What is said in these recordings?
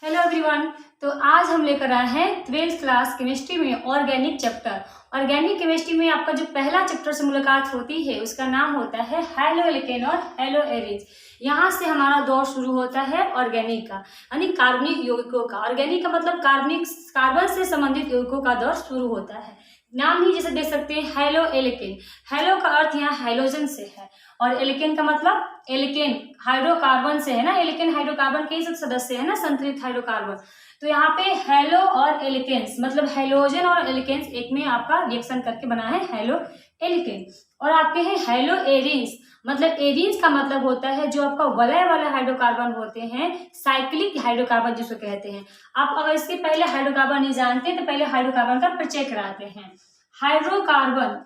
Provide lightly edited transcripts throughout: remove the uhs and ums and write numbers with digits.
Hello everyone. तो आज हम लेकर आए हैं 12th क्लास केमिस्ट्री में ऑर्गेनिक चैप्टर। ऑर्गेनिक केमिस्ट्री में आपका जो पहला चैप्टर से मुलाकात होती है उसका नाम होता है हेलो एल्केन और हेलो एरिन्स। यहाँ से हमारा दौर शुरू होता है ऑर्गेनिक का, यानी कार्बनिक यौगिकों का। ऑर्गेनिक का मतलब कार्बन से संबंधित यौगिकों का दौर शुरू होता है। नाम ही जैसे देख सकते हैं हेलो एल्केन। हेलो का अर्थ यहाँ हाइड्रोजन से है और एल्केन का मतलब एल्केन हाइड्रोकार्बन से है ना। एल्केन हाइड्रोकार्बन के ही सब सदस्य है ना, संतुलित हाइड्रोकार्बन। तो यहाँ पे हेलो और एल्केन्स मतलब हाइड्रोजन और एल्केन्स एक में आपका रिएक्शन करके बना है हेलो एल्केन। और आपके हैं हेलो एरिन्स, मतलब एरिन्स का मतलब होता है जो आपका वलय वाले हाइड्रोकार्बन होते हैं, साइक्लिक हाइड्रोकार्बन जिसको कहते हैं। आप अगर इसके पहले हाइड्रोकार्बन नहीं जानते तो पहले हाइड्रोकार्बन का परिचय कराते हैं। हाइड्रोकार्बन,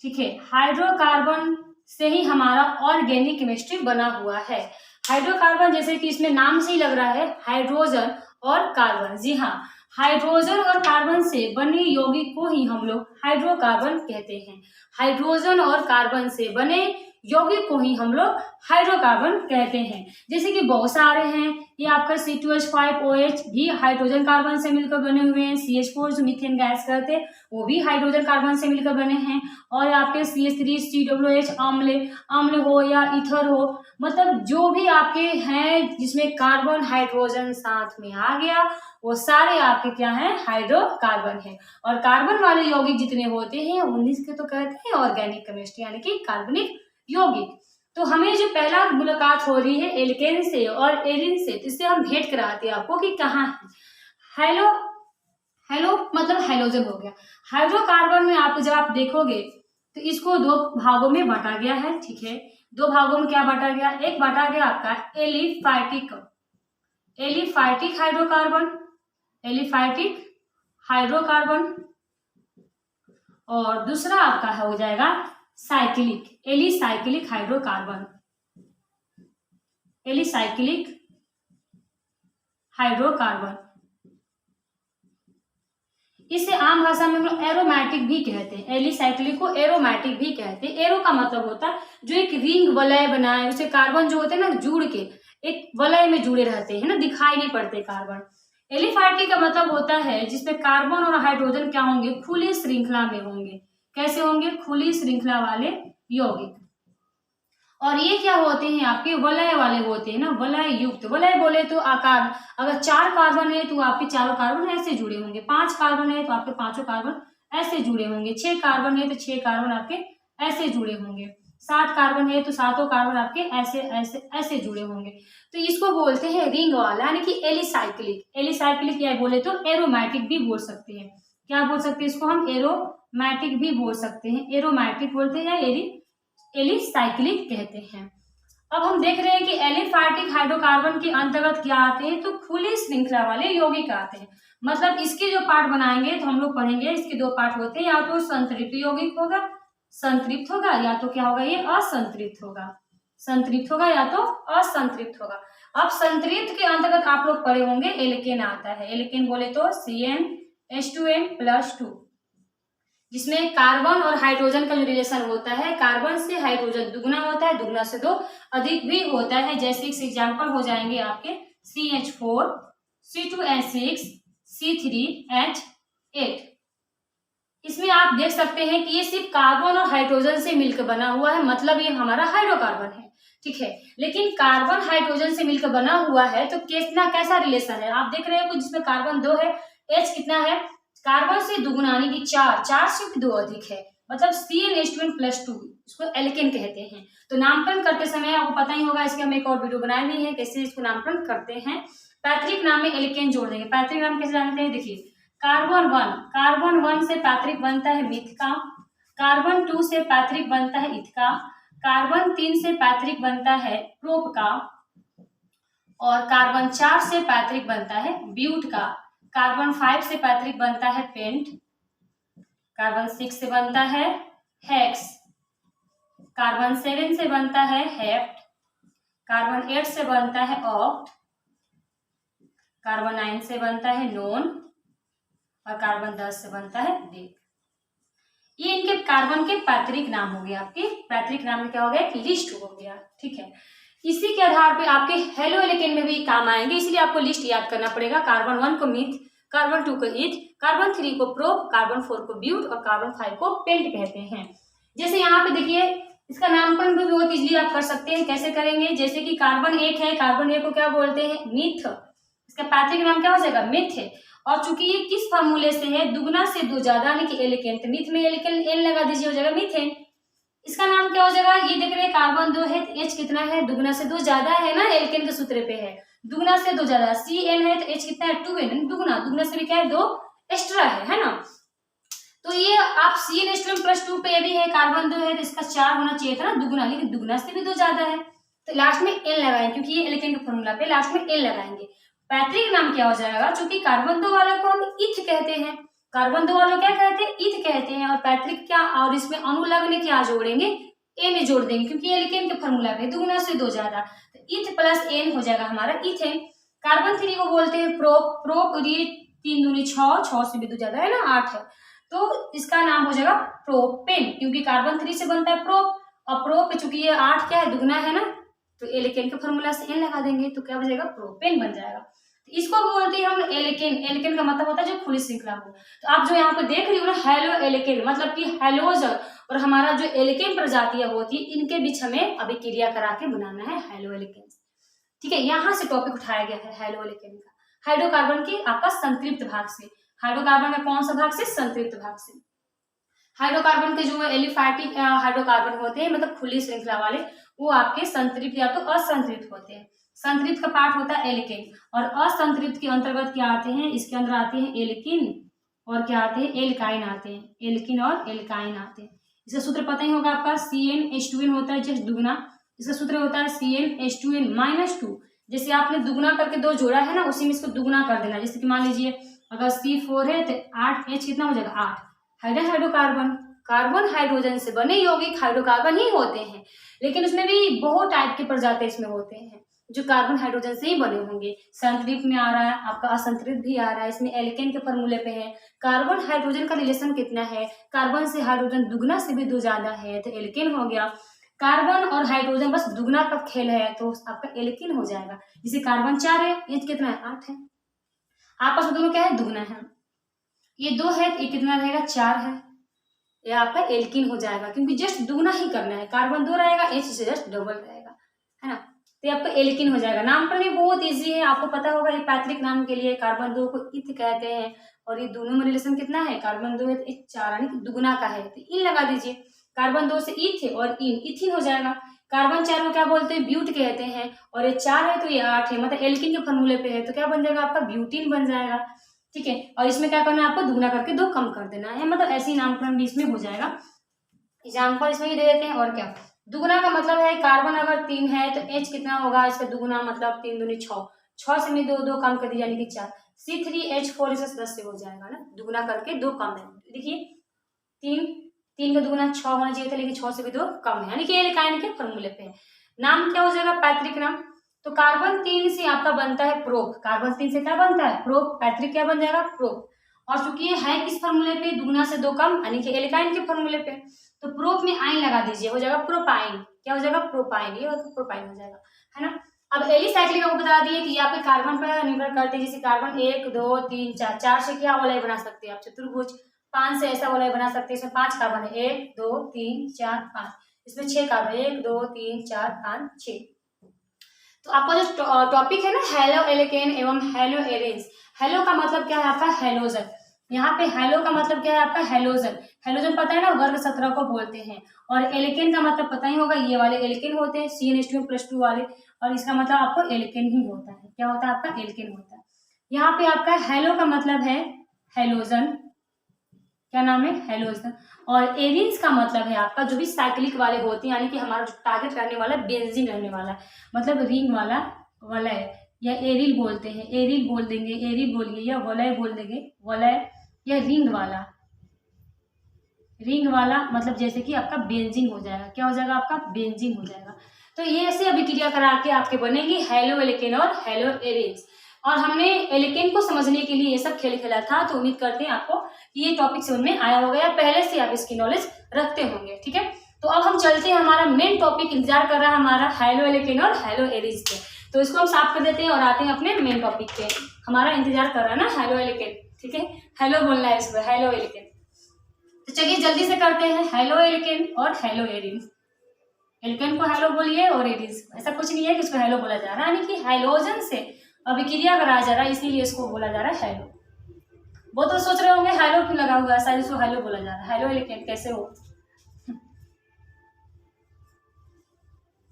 ठीक है, हाइड्रोकार्बन से ही हमारा ऑर्गेनिक केमिस्ट्री बना हुआ है। हाइड्रोकार्बन जैसे कि इसमें नाम से ही लग रहा है हाइड्रोजन और कार्बन। जी हाँ, हाइड्रोजन और कार्बन से बने यौगिक को ही हम लोग हाइड्रोकार्बन कहते हैं। हाइड्रोजन और कार्बन से बने यौगिक को ही हम लोग हाइड्रोकार्बन कहते हैं। जैसे कि बहुत सारे हैं, ये आपका C2H5OH भी हाइड्रोजन कार्बन से मिलकर बने हुए हैं। CH4 जो मीथेन गैस कहते हैं वो भी हाइड्रोजन कार्बन से मिलकर बने हैं। और आपके CH3COOH अम्ल हो या ईथर हो, मतलब जो भी आपके हैं जिसमें कार्बन हाइड्रोजन साथ में आ गया वो सारे आपके क्या हैं, हाइड्रोकार्बन है। और कार्बन वाले यौगिक जितने होते हैं 19 के तो कहते हैं ऑर्गेनिक केमिस्ट्री, यानी कि कार्बनिक यौगिक। तो हमें जो पहला मुलाकात हो रही है एल्केन से और एरिन से, तो इससे हम भेंट कराते हैं आपको कि कहाँ है। हेलो हेलो मतलब हाइड्रोजन हो गया। हाइड्रोकार्बन में आप जब आप देखोगे तो इसको दो भागों में बांटा गया है, ठीक है। दो भागों में क्या बांटा गया, एक बांटा गया आपका एलिफाइटिक हाइड्रोकार्बन, एलिफाइटिक हाइड्रोकार्बन, और दूसरा आपका हो जाएगा cyclic alicyclic hydrocarbon, alicyclic hydrocarbon. इसे आम भाषा में हम लोग एरोमेटिक भी कहते हैं। एलिसाइक्लिक को एरोमेटिक भी कहते हैं। एरो का मतलब होता है जो एक रिंग वलय बनाए, उसे कार्बन जो होते हैं ना जुड़ के एक वलय में जुड़े रहते हैं ना, दिखाई नहीं पड़ते कार्बन। एलिफैटिक का मतलब होता है जिसमें कार्बन और हाइड्रोजन क्या होंगे, खुली श्रृंखला में होंगे। कैसे होंगे, खुली श्रृंखला वाले यौगिक। और ये क्या होते हैं, आपके वलय वाले होते हैं ना, वलय युक्त। वलय बोले तो आकार, अगर 4 कार्बन है तो आपके चारों कार्बन ऐसे जुड़े होंगे, 5 कार्बन है तो आपके 5 कार्बन ऐसे जुड़े होंगे, 6 कार्बन है तो 6 कार्बन आपके ऐसे जुड़े होंगे, 7 कार्बन है तो 7 कार्बन आपके ऐसे ऐसे ऐसे जुड़े होंगे। तो इसको बोलते हैं रिंग वाला, यानी कि एलिसाइक्लिक। एलिसाइक्लिक या बोले तो एरोमेटिक भी बोल सकते हैं। क्या बोल सकते हैं इसको हम, एरोमेटिक भी बोल सकते हैं। एरोमेटिक बोलते हैं या एलिसाइक्लिक कहते हैं। अब हम देख रहे हैं कि एलिफैटिक हाइड्रोकार्बन के अंतर्गत क्या आते हैं, तो खुली श्रृंखला वाले यौगिक आते हैं। मतलब इसके जो पार्ट बनाएंगे तो हम लोग पढ़ेंगे, इसके 2 पार्ट होते हैं, या तो संतृप्त यौगिक होगा, संतृप्त होगा, या तो क्या होगा, ये असंतृप्त होगा। संतृप्त होगा या तो असंतृप्त होगा। अब संतृप्त के अंतर्गत आप लोग पढ़े होंगे एल्केन आता है। एल्केन बोले तो CnH2n+2, जिसमें कार्बन और हाइड्रोजन का जो रिलेशन होता है, कार्बन से हाइड्रोजन दुगना होता है, दुगना से 2 अधिक भी होता है। जैसे इस एग्जाम्पल हो जाएंगे आपके CH4, C2H6, C3H8। इसमें आप देख सकते हैं कि ये सिर्फ कार्बन और हाइड्रोजन से मिलकर बना हुआ है, मतलब ये हमारा हाइड्रोकार्बन है, ठीक है। लेकिन कार्बन हाइड्रोजन से मिलकर बना हुआ है तो कितना कैसा रिलेशन है, आप देख रहे हो जिसमें कार्बन 2 है, H कितना है, कार्बन से दुगुना यानी कि 4 से 2 अधिक है, मतलब CnH2n+2, इसको एल्केन कहते हैं। तो नामकरण करते समय आपको पता ही होगा, इसके हम एक और वीडियो बनाए भी है कैसे इसको नामकरण करते हैं। पैतृक नाम में एल्केन जोड़ देंगे। पैतृक नाम कैसे जानते हैं, देखिए कार्बन 1 से पैतृक बनता है मिथ का, कार्बन 2 से पैतृक बनता है इथ का, कार्बन 3 से पैतृक बनता है प्रोप का, और कार्बन 4 से पैतृक बनता है ब्यूट का, कार्बन 5 से पैतृक बनता है पेंट, कार्बन 6 से बनता है हेक्स, कार्बन 7 से बनता है हेप्ट, कार्बन 8 से बनता है ऑक्ट, कार्बन 9 से बनता है नोन, और कार्बन 10 से बनता है डेक। ये इनके कार्बन के पैतृक नाम हो गया, आपके पैतृक नाम में क्या हो गया, एक लिस्ट हो गया, ठीक है। इसी के आधार पे आपके हेलो एल्केन में भी काम आएंगे, इसलिए आपको लिस्ट याद करना पड़ेगा। कार्बन 1 को मीथ, कार्बन 2 को ईथ, कार्बन 3 को प्रोप, कार्बन 4 को ब्यूट और कार्बन 5 को पेंट कहते हैं। जैसे यहाँ पे देखिए इसका नामकरण भी बहुत इजीली आप कर सकते हैं। कैसे करेंगे, जैसे कि कार्बन 1 है, कार्बन 1 को क्या बोलते हैं, मीथ, इसका पैट्रिक नाम क्या हो जाएगा, मीथ है। और चूंकि ये किस फार्मूले से है, दुगना से दो ज्यादा यानी कि एल्केन, तो मीथ में एल्केन एन लगा दीजिए, हो जाएगा मीथेन। इसका नाम क्या हो जाएगा, ये देख रहे हैं कार्बन 2 है तो H कितना है, दुगना से दो ज्यादा है ना, एल्केन के सूत्र पे है, दुगना से दो ज्यादा, CN है तो H कितना है, 2N, दुगना, दुगना से भी क्या है, दो एक्स्ट्रा है ना। तो ये आप CN प्लस 2 पे ये भी है, कार्बन 2 है तो इसका 4 होना चाहिए था ना, दुगना, लेकिन दुगना से भी दो ज्यादा है तो लास्ट में N लगाएंगे, क्योंकि ये एल्केन के फॉर्मूला पे लास्ट में N लगाएंगे। पैट्रिक नाम क्या हो जाएगा, चूंकि कार्बन 2 वाले को हम इथ कहते हैं, कार्बन 2 वालों क्या कहते हैं, इथ कहते हैं, और पैट्रिक क्या, और इसमें अणु लगने क्या जोड़ेंगे, एन जोड़ देंगे, क्योंकि एल्केन के फॉर्मूला पे दुगना से दो ज्यादा, तो इथ प्लस एन हो जाएगा हमारा इथेन। कार्बन 3 को बोलते हैं प्रोप, प्रोप ये 3 दूनी 6, 6 से भी दो ज्यादा है ना, 8 है, तो इसका नाम हो जाएगा प्रोपेन, क्योंकि कार्बन 3 से बनता है प्रोप, और प्रोप चूंकि ये 8 क्या है, दुगना है ना, तो एल्केन के फॉर्मूला से एन लगा देंगे तो क्या बन जाएगा, प्रोपेन बन जाएगा। तो इसको बोलते हैं हम एल्केन। एल्केन का मतलब होता है जो खुली श्रृंखला हो। तो आप जो यहाँ पे देख रही हो ना हेलो एल्केन, मतलब कि हेलोजन और हमारा जो एल्केन प्रजातियां होती है, इनके बीच हमें अभिक्रिया करा के बनाना है हेलो एल्केन। ठीक है, यहाँ से टॉपिक उठाया गया है हेलो एल्केन का, हाइड्रोकार्बन के आपका संतृप्त भाग से। हाइड्रोकार्बन का कौन सा भाग से, संतृप्त भाग से। हाइड्रोकार्बन के जो एलिफैटिक हाइड्रोकार्बन होते हैं, मतलब खुली श्रृंखला वाले, वो आपके संतृप्त या तो असंतृप्त होते हैं। संतृप्त का पार्ट होता है एल्केन, और असंतृप्त के अंतर्गत क्या आते हैं, इसके अंदर आते हैं एल्किन और क्या आते हैं, एल्काइन आते हैं, एल्किन और एल्काइन आते हैं। इसका सूत्र पता ही होगा आपका, CnH2n होता है जस्ट दुगना, इसका सूत्र होता है CnH2n-2। जैसे आपने दुगना करके दो जोड़ा है ना, उसी में इसको दुगना कर देना। जैसे कि मान लीजिए अगर C4 है तो 8H कितना हो जाएगा, 8 हाइड्रोकार्बन। कार्बन हाइड्रोजन से बने यौगिक हाइड्रोकार्बन ही होते हैं, लेकिन उसमें भी बहुत टाइप के प्रजाति इसमें होते हैं जो कार्बन हाइड्रोजन से ही बने होंगे। संतृप्त में आ रहा है आपका, असंतृप्त भी आ रहा है, इसमें एल्केन के फॉर्मूले पे है। कार्बन हाइड्रोजन का रिलेशन कितना है, कार्बन से हाइड्रोजन दुगना से भी दो ज्यादा है तो एल्केन हो गया। कार्बन और हाइड्रोजन बस दुगना का खेल है तो आपका एल्केन हो जाएगा। जैसे कार्बन 4 है, ये कितना है, 8 है, आपस में दोनों क्या है, दुगना है। ये 2 है, ये कितना रहेगा, 4 है, ये आपका एल्कीन हो जाएगा, क्योंकि जस्ट दुगना ही करना है। कार्बन 2 रहेगा, H से जस्ट डबल रहेगा, है ना, तो आपका एल्कीन हो जाएगा। नामकरण भी बहुत इजी है, आपको पता होगा। ये पैट्रिक नाम के लिए कार्बन 2 को इथ कहते हैं, और ये दोनों में रिलेशन कितना है, कार्बन 2 है तो 4 यानी कि दुगना का है, तो इन लगा दीजिए। कार्बन 2 से इथ है और इथिन हो जाएगा। कार्बन 4 को क्या बोलते हैं, ब्यूट कहते हैं, और ये 4 है तो ये 8 है, मतलब एल्कीन के फॉर्मूले पे है तो क्या बन जाएगा आपका, ब्यूटीन बन जाएगा। ठीक है, और इसमें क्या करना है आपको, दुगना करके 2 कम कर देना है, मतलब ऐसे ही नामकरण भी इसमें हो जाएगा। एग्जाम्पल इसमें ही दे देते हैं। और क्या, दुगना का मतलब है कार्बन अगर 3 है तो H कितना होगा, इसका दुगना मतलब 3 दूनी 6, 6 से में 2 कम कर दिया यानी कि 4, C3H4 इसे 10 से हो जाएगा ना, दुगना करके 2 कम है। देखिए 3 का दुगना 6 होना चाहिए था, लेकिन 6 से भी 2 कम है, यानी कि एल्काइन के फॉर्मूले पे है। नाम क्या हो जाएगा, पैट्रिक नाम। तो कार्बन 3 से आपका बनता है प्रोप, कार्बन 3 से क्या बनता है, प्रोप। पैट्रिक क्या बन जाएगा, प्रोप। और चूंकि ये है किस फॉर्मूले पे, दुगना से 2 कम यानी कि एल्काइन के फॉर्मूले पे, तो प्रोप में आइन लगा दीजिए, हो जाएगा प्रोपाइन। क्या हो जाएगा, प्रोपाइन, ये प्रोपाइन हो जाएगा, है ना। अब एलिसाइक्लिक आपको बता दिए कि यहाँ पे कार्बन पर निर्भर करते हैं। जैसे कार्बन 1 2 3 4, 4 से क्या वलय बना सकते हैं आप, चतुर्भुज। 5 से ऐसा वलय बना सकते हैं, इसमें 5 कार्बन है, 1 2 3 4 5, इसमें 6 कार्बन, 1 2 3 4 5 6। तो आपका जो टॉपिक है ना, हेलो एल्केन एवं हेलो एरेन्स। हेलो का मतलब क्या है आपका, हेलोजन। यहाँ पे हेलो का मतलब क्या है आपका, हेलोजन। हेलोजन पता है ना, वर्ग 17 को बोलते हैं। और एल्केन का मतलब पता ही होगा, ये वाले एल्केन होते हैं, CnH2n+2 वाले, और इसका मतलब आपको एल्केन ही होता है। क्या होता है आपका, एल्केन होता है। यहाँ पे आपका हेलो का मतलब है हेलोजन, क्या नाम है, हेलोजन। और एरिन्स का मतलब है आपका जो भी साइक्लिक वाले होते हैं, यानी कि हमारा जो टारगेट रहने वाला बेंजीन रहने वाला, मतलब रिंग वाला वलय, या एरिल बोलते हैं, एरिल बोल देंगे, एरिल बोलिए, या वलय बोल देंगे, वलय या रिंग वाला। रिंग वाला मतलब जैसे कि आपका बेंजीन हो जाएगा, क्या हो जाएगा आपका, बेंजीन हो जाएगा। तो ये ऐसे अभिक्रिया करा के आपके बनेंगे हेलो एल्केन और हेलो एरेन्स। और हमने एल्केन को समझने के लिए ये सब खेल खेला था, तो उम्मीद करते हैं आपको कि ये टॉपिक समझ में आया होगा या पहले से आप इसकी नॉलेज रखते होंगे। ठीक है, तो अब हम चलते हैं, हमारा मेन टॉपिक इंतजार कर रहा है हमारा हेलो एल्केन और हेलो एरीज पे। तो इसको हम साफ कर देते हैं और आते हैं अपने मेन टॉपिक पे। हमारा इंतजार कर रहा है ना हेलो एल्केन, ठीक है, हेलो बोलना है इसको, हेलो एल्केन। तो चलिए जल्दी से करते हैं, हेलो एल्केन और हेलो एरीज। एल्केन को हेलो बोलिए और एरीज, ऐसा कुछ नहीं है कि इसको हेलो बोला जा रहा है, यानी कि हाइड्रोजन से अभिक्रिया कराया जा रहा है, इसीलिए इसको बोला जा रहा है हेलो। वो तो सोच रहे होंगे हेलो क्यों लगा हुआ है, शायद इसको हेलो बोला जा रहा है, हेलो एल्केन कैसे हो।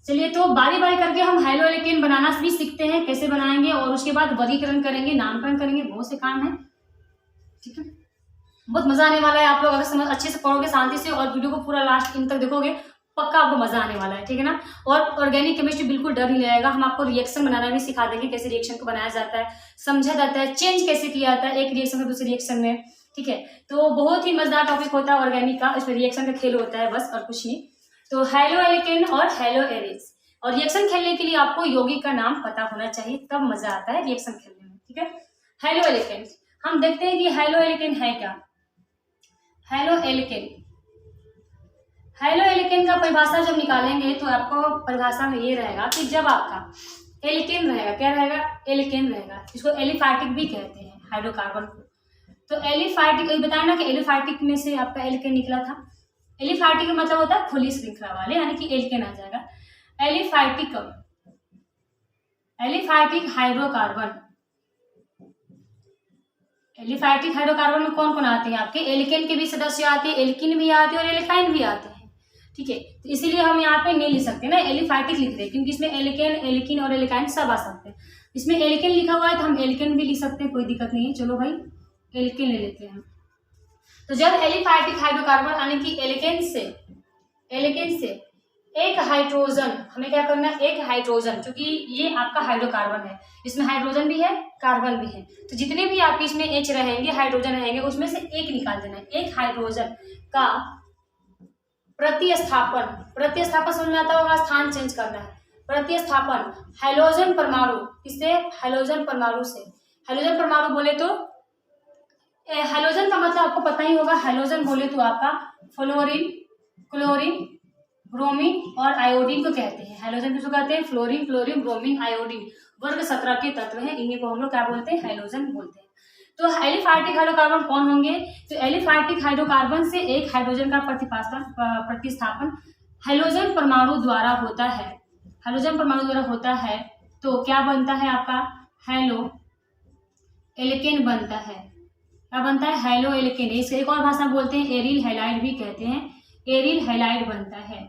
चलिए तो बारी बारी करके हम हेलो एल्केन बनाना भी सीखते हैं, कैसे बनाएंगे, और उसके बाद वर्गीकरण करेंगे, नामकरण करेंगे, बहुत से काम है, ठीक है। बहुत मजा आने वाला है, आप लोग अगर समझ अच्छे से पढ़ोगे शांति से और वीडियो को पूरा लास्ट इन तक देखोगे, पक्का आपको मजा आने वाला है, ठीक है ना। और ऑर्गेनिक केमिस्ट्री बिल्कुल डर नहीं लगेगा, हम आपको रिएक्शन बनाना भी सिखा देंगे, कैसे रिएक्शन को बनाया जाता है, समझा जाता है, चेंज कैसे किया जाता है एक रिएक्शन से दूसरे रिएक्शन में, ठीक है। तो बहुत ही मजेदार टॉपिक होता है ऑर्गेनिक का, इसमें रिएक्शन का खेल होता है बस, और कुछ नहीं। तो हेलो एल्केन और हेलो एरीज, और रिएक्शन खेलने के लिए आपको यौगिक का नाम पता होना चाहिए, तब मजा आता है रिएक्शन खेलने में, ठीक है। हेलो एल्केन, हम देखते हैं कि हेलो एल्केन है क्या। हेलो एल्केन, हेलो एल्केन का परिभाषा जब निकालेंगे तो आपको परिभाषा में ये रहेगा कि जब आपका एल्केन रहेगा, क्या रहेगा, एल्केन रहेगा, इसको एलिफैटिक भी कहते हैं हाइड्रोकार्बन को। तो एलिफैटिक बताया ना कि एलिफैटिक में से आपका एल्केन निकला था। एलिफैटिक का मतलब होता है खुली श्रृंखला वाले, यानी कि एल्केन आ जाएगा। Aliphatic, aliphatic hydrocarbon, aliphatic hydrocarbon में कौन कौन आते हैं आपके, एल्केन के भी सदस्य आते हैं, एल्किन भी आते हैं और एल्काइन भी आते हैं, ठीक है। तो इसीलिए हम यहाँ पे नहीं लिख सकते ना, एलिफैटिक लिख रहे हैं, क्योंकि इसमें एल्केन, एल्किन और एल्काइन सब आ सकते हैं। इसमें एल्केन लिखा हुआ है तो हम एल्केन भी लिख सकते हैं, कोई दिक्कत नहीं है। चलो भाई एल्केन ले लेते हैं। तो जब एलिफैटिक हाइड्रोकार्बन यानी कि एल्केन से एक हाइड्रोजन, हमें क्या करना है, एक हाइड्रोजन, क्योंकि ये आपका हाइड्रोकार्बन है, इसमें हाइड्रोजन भी है, कार्बन भी है, तो जितने भी आपके इसमें H रहेंगे, हाइड्रोजन रहेंगे, उसमें से एक निकाल देना है। एक हाइड्रोजन का प्रतिस्थापन, प्रतिस्थापन समझ में आता होगा, स्थान चेंज करना है। प्रतिस्थापन हाइड्रोजन परमाणु, किससे, हाइड्रोजन परमाणु से। हाइड्रोजन परमाणु बोले तो हाइड्रोजन का मतलब आपको पता ही होगा, हाइड्रोजन बोले तो आपका फ्लोरीन, क्लोरीन, ब्रोमीन और आयोडीन को कहते हैं। हाइड्रोजन किसको कहते हैं, फ्लोरीन, क्लोरीन, ब्रोमीन, आयोडीन, वर्ग 17 के तत्व हैं, इन्हीं को हम लोग क्या बोलते हैं, हाइड्रोजन बोलते हैं। तो एलिफैटिक हाइड्रोकार्बन कौन होंगे, तो एलिफैटिक हाइड्रोकार्बन से एक हाइड्रोजन का प्रतिस्थापन हाइड्रोजन परमाणु द्वारा होता है, हाइड्रोजन परमाणु द्वारा होता है, तो क्या बनता है आपका, हेलो एल्केन बनता है। क्या बनता है, हेलो एल्केन। इसके एक और भाषा बोलते हैं, एरिल हैलाइड भी कहते हैं, एरिल हैलाइड बनता है,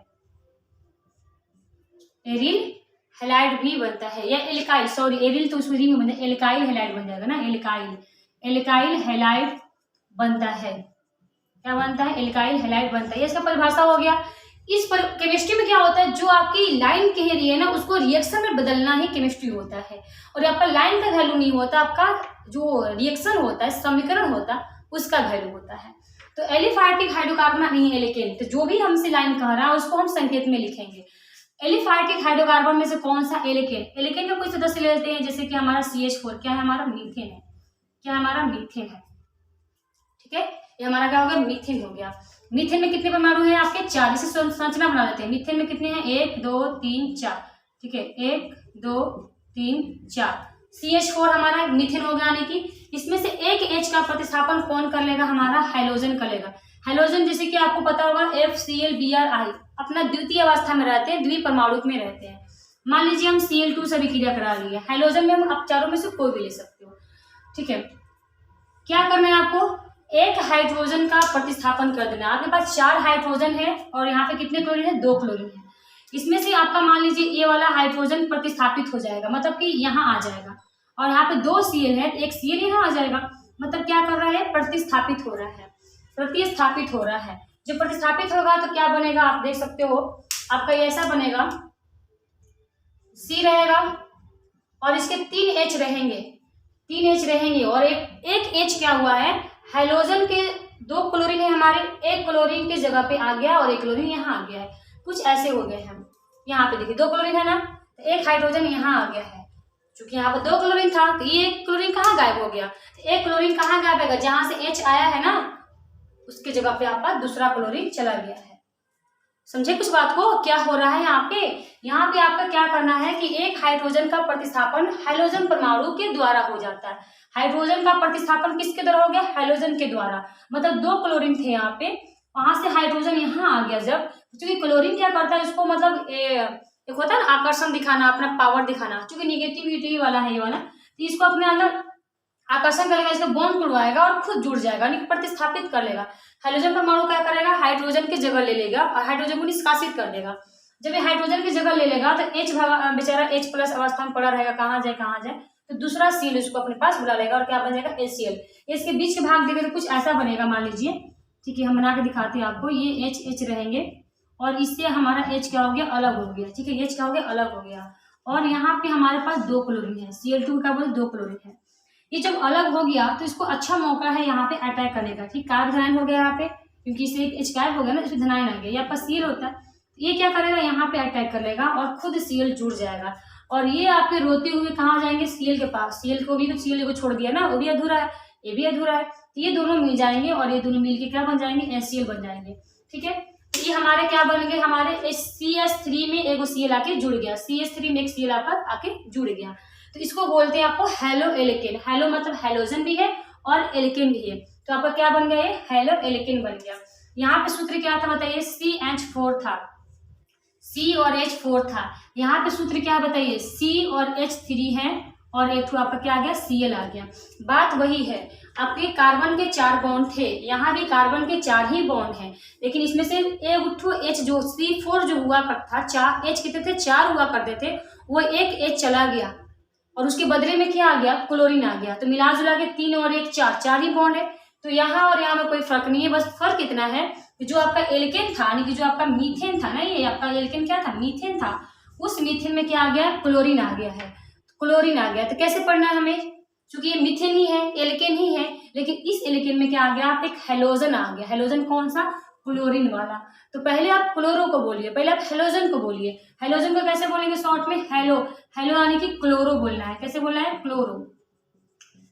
एरिल हैलाइड भी बनता है, या एल्काइल, सॉरी एरिल तो उसमें में बनता है, एल्काइल हैलाइड बन जाएगा ना, एल्काइल, एल्काइल हैलाइड बनता है। क्या बनता है, एल्काइल हैलाइड बनता है, ये इसका परिभाषा हो गया। इस पर केमिस्ट्री में क्या होता है, जो आपकी लाइन कह रही है ना, उसको रिएक्शन में बदलना ही केमिस्ट्री होता है, और आपका लाइन का वैल्यू नहीं होता, आपका जो रिएक्शन होता है, समीकरण होता है, उसका वैल्यू होता है। तो एलिफैटिक हाइड्रोकार्बन नहीं है एल्केन, तो जो भी हमसे लाइन कह रहा है उसको हम संकेत में लिखेंगे। एलिफैटिक हाइड्रोकार्बन में से कौन सा, एल्केन। एल्केन में कुछ सदस्य लेते हैं, जैसे कि हमारा CH4, क्या है हमारा, मीथेन है, क्या हमारा मीथेन है, ठीक है, ये हमारा क्या हो गया, मीथेन हो गया। मीथेन में कितने परमाणु हैं आपके, 4, इसे संरचना बना लेते हैं। मीथेन में कितने हैं, 1 2 3 4, ठीक है, 1 2 3 4। CH4 हमारा मीथेन हो गया, यानी कि इसमें से एक H का प्रतिस्थापन कौन कर लेगा, हमारा हाइड्रोजन कर लेगा। हाइड्रोजन जैसे कि आपको पता होगा FCl, अपना द्वितीय अवस्था में रहते हैं, द्विपरमाणु में रहते हैं। मान लीजिए हम Cl2 से भी क्रिया करा लिए, हाइड्रोजन में हम आप चारों में से कोई भी ले सकते हो, ठीक है। क्या करना है आपको, एक हाइड्रोजन का प्रतिस्थापन कर देना। आपके पास 4 हाइड्रोजन है और यहाँ पे कितने क्लोरीन है, 2 क्लोरीन है। इसमें से आपका मान लीजिए ये वाला हाइड्रोजन प्रतिस्थापित हो जाएगा, मतलब कि यहाँ आ जाएगा, और यहाँ पे 2 Cl है, एक Cl यहाँ आ जाएगा, मतलब क्या कर रहा है, प्रतिस्थापित हो रहा है, प्रतिस्थापित हो रहा है। जो प्रतिस्थापित होगा तो क्या बनेगा, आप देख सकते हो, आपका ये ऐसा बनेगा, C रहेगा और इसके 3 H रहेंगे, 3 H रहेंगे, और एक H क्या हुआ है, हाइड्रोजन के 2 क्लोरीन है हमारे, एक क्लोरीन की जगह पे आ गया और एक क्लोरीन यहाँ आ गया है, कुछ ऐसे हो गए हैं। यहाँ पे देखिए 2 क्लोरीन है ना, तो एक हाइड्रोजन यहाँ आ गया है, क्योंकि यहाँ पर 2 क्लोरीन था तो ये क्लोरीन कहाँ गायब हो गया, तो एक क्लोरीन कहाँ गायब होगा, जहां से H आया है ना उसके जगह पे आपका दूसरा क्लोरीन चला गया है। समझे कुछ बात को, क्या हो रहा है यहाँ पे आपका क्या करना है कि एक हाइड्रोजन का प्रतिस्थापन हैलोजन परमाणु के द्वारा हो जाता है। हाइड्रोजन का प्रतिस्थापन किसके द्वारा हो गया? हैलोजन के द्वारा। मतलब 2 क्लोरीन थे यहाँ पे, वहां से हाइड्रोजन यहाँ आ गया जब, क्योंकि क्लोरीन क्या करता है, इसको मतलब एक होता है ना आकर्षण दिखाना, अपना पावर दिखाना, क्योंकि निगेटिविटी वाला है ये वाला, तो इसको अपने अंदर आकर्षण करेगा, इसका बॉन्ड तोड़वाएगा और खुद जुड़ जाएगा, यानी प्रतिस्थापित कर लेगा। हाइड्रोजन परमाणु क्या करेगा? हाइड्रोजन की जगह ले लेगा और हाइड्रोजन को निष्कासित कर देगा। जब ये हाइड्रोजन की जगह ले लेगा तो H बेचारा H प्लस अवस्था में पड़ा रहेगा, कहाँ जाए, तो दूसरा सील उसको अपने पास बुला लेगा और क्या बन जाएगा? HCl। इसके बीच के भाग देंगे तो कुछ ऐसा बनेगा, मान लीजिए, ठीक है, हम बना के दिखाते हैं आपको। ये H रहेंगे और इससे हमारा H क्या हो गया? अलग हो गया, ठीक है, H क्या हो गया? अलग हो गया। और यहाँ पे हमारे पास 2 क्लोरीन है, Cl2 का बोल 2 क्लोरीन है। ये जब अलग हो गया तो इसको अच्छा मौका है यहाँ पे अटैक करने का, ठीक, कार्ब धनायन हो गया यहाँ पे, क्योंकि इससे एक H गायब हो गया ना, इसमें धनायन आ गया, ये आपका Cl होता है, ये क्या करेगा? यहाँ पे अटैक कर लेगा और खुद Cl जुड़ जाएगा और ये आपके रोते हुए कहाँ जाएंगे? Cl के पास। Cl को भी तो Cl को छोड़ दिया ना, वो भी अधूरा है, ये भी अधूरा है, तो ये दोनों मिल जाएंगे और ये दोनों मिलके क्या बन जाएंगे? HCl बन जाएंगे, ठीक है। तो ये हमारे क्या बन गए? हमारे CH3 में एगो Cl आके जुड़ गया, CH3 में एक Cl आके जुड़ गया, तो इसको बोलते हैं आपको हैलो एल्केन। हैलो मतलब हैलोजन भी है और एल्केन भी है, तो आपका क्या बन गया? ये हैलो एल्केन बन गया। यहाँ पे सूत्र क्या था बताइए? CH4 था, C और H4 था। यहाँ पे सूत्र क्या बताइए? C और H3 है और एक आपका क्या आ गया? Cl आ गया। बात वही है, आपके कार्बन के 4 बॉन्ड थे, यहाँ भी कार्बन के 4 ही बॉन्ड हैं, लेकिन इसमें से एक H जो C4 जो हुआ करता था, 4 H कितने थे? 4 हुआ करते थे, वो एक H चला गया और उसके बदले में क्या आ गया? क्लोरीन आ गया। तो मिला जुला के 3 और 1 4 ही बॉन्ड है, तो यहाँ और यहाँ में कोई फर्क नहीं है। बस फर्क इतना है कि जो आपका एल्केन था, यानी कि जो आपका मीथेन था ना, ये आपका एल्केन क्या था? मीथेन था, उस मीथेन में क्या आ गया? क्लोरीन आ गया है, क्लोरीन आ गया। तो कैसे पढ़ना है हमें? क्योंकि ये मीथेन ही है, एल्केन ही है, लेकिन इस एल्केन में क्या आ गया? आप एक हेलोजन आ गया। हेलोजन कौन सा? क्लोरीन वाला। तो पहले आप क्लोरो को बोलिए, पहले आप हेलोजन को बोलिए। हेलोजन को कैसे बोलेंगे शॉर्ट में? हेलो। हेलो यानी कि क्लोरो बोलना है। कैसे बोलना है? क्लोरो।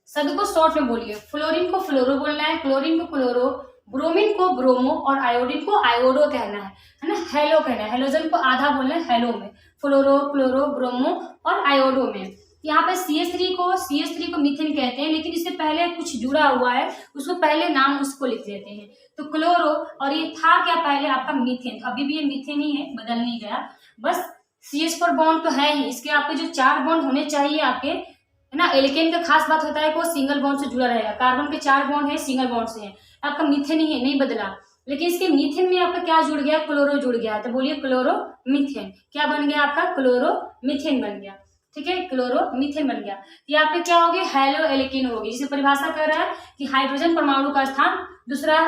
सभी को शॉर्ट में बोलिए। फ्लोरीन को फ्लोरो बोलना है, क्लोरीन को क्लोरो, ब्रोमीन को ब्रोमो और आयोडीन को आयोडो कहना है ना, हेलो कहना है। हेलोजन को आधा बोलना है हेलो में, फ्लोरो, क्लोरो, ब्रोमो और आयोडो में। यहाँ पे CH3 को मीथेन कहते हैं, लेकिन इससे पहले कुछ जुड़ा हुआ है, उसको पहले नाम उसको लिख देते हैं। तो क्लोरो, और ये था क्या पहले? आपका मीथेन। तो अभी भी ये मीथेन ही है, बदल नहीं गया। बस CH4 बॉन्ड तो है ही, इसके आपके जो 4 बॉन्ड होने चाहिए आपके, है ना। एल्केन का खास बात होता है कि वो सिंगल बॉन्ड से जुड़ा रहेगा। कार्बन के 4 बॉन्ड है, सिंगल बॉन्ड से है, आपका मीथेन ही है, नहीं बदला। लेकिन इसके मीथेन में आपका क्या जुड़ गया? क्लोरो जुड़ गया। तो बोलिए क्लोरो मीथेन। क्या बन गया आपका? क्लोरो मीथेन बन गया, ठीक है, क्लोरो मीथेन बन गया। ये आपके क्या होगी? हैलो एल्केन होगी, जिसे परिभाषा कर रहा है कि हाइड्रोजन परमाणु का स्थान दूसरा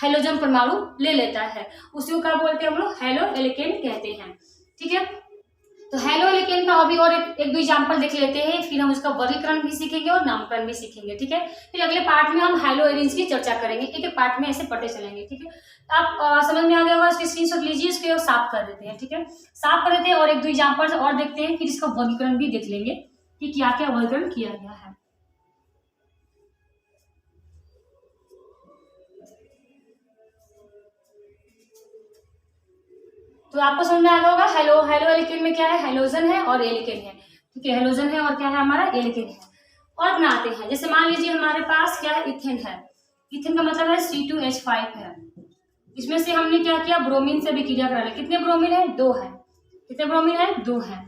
हैलोजन परमाणु ले लेता है, उसी को क्या बोलते हैं हम लोग? हैलो एल्केन कहते हैं, ठीक है। तो हैलो एल्केन का अभी और एक दो एग्जाम्पल देख लेते हैं, फिर हम उसका वर्गीकरण भी सीखेंगे और नामकरण भी सीखेंगे, ठीक है। फिर अगले पार्ट में हम हैलो एरिन्स की चर्चा करेंगे, एक एक पार्ट में ऐसे पढ़ते चलेंगे, ठीक है। तो आप समझ में आ गया होगा, इसके स्क्रीनशॉट लीजिए, इसको साफ कर देते हैं, ठीक है। साफ कर देते हैं और एक दो एग्जाम्पल और देखते हैं, फिर इसका वर्गीकरण भी देख लेंगे कि क्या क्या वर्गीकरण किया गया है। तो आपको समझ में आ गया होगा हैलो एल्केन में क्या है? हैलोजन है और एल्केन है, ठीक है। हैलोजन है और क्या है हमारा? एल्केन है। और बनाते हैं, जैसे मान लीजिए हमारे पास क्या है? इथेन है। इथेन का मतलब है C2H5 है। इसमें से हमने क्या किया? ब्रोमीन से भी क्रिया करा लिया। कितने ब्रोमीन है? 2 है। कितने ब्रोमीन है? 2 है।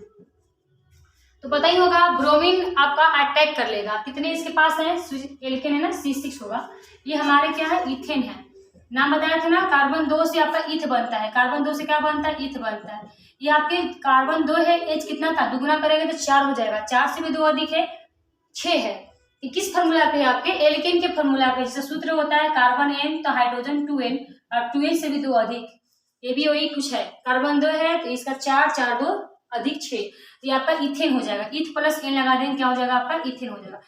तो पता ही होगा ब्रोमीन आपका अटैक कर लेगा। कितने इसके पास है? एल्केन है ना, C6 होगा। ये हमारे क्या है? इथेन है। नाम बताया था ना, कार्बन 2 से आपका ईथ बनता है। कार्बन 2 से क्या बनता है? ईथ बनता है। ये आपके कार्बन 2 है, H कितना था? दुगुना करेंगे तो 4 हो जाएगा। 4 से भी 2 अधिक है, 6 है। ये किस फॉर्मूला पे है? आपके एल्केन के फॉर्मूला पे। जैसे सूत्र होता है कार्बन N तो हाइड्रोजन 2N, और 2N से भी 2 अधिक, ये भी वही कुछ है। कार्बन 2 है तो इसका 4, 4 2 अधिक 6, तो ये आपका इथेन हो जाएगा। ईथ प्लस N लगा देंगे, क्या हो जाएगा आपका? इथेन हो जाएगा।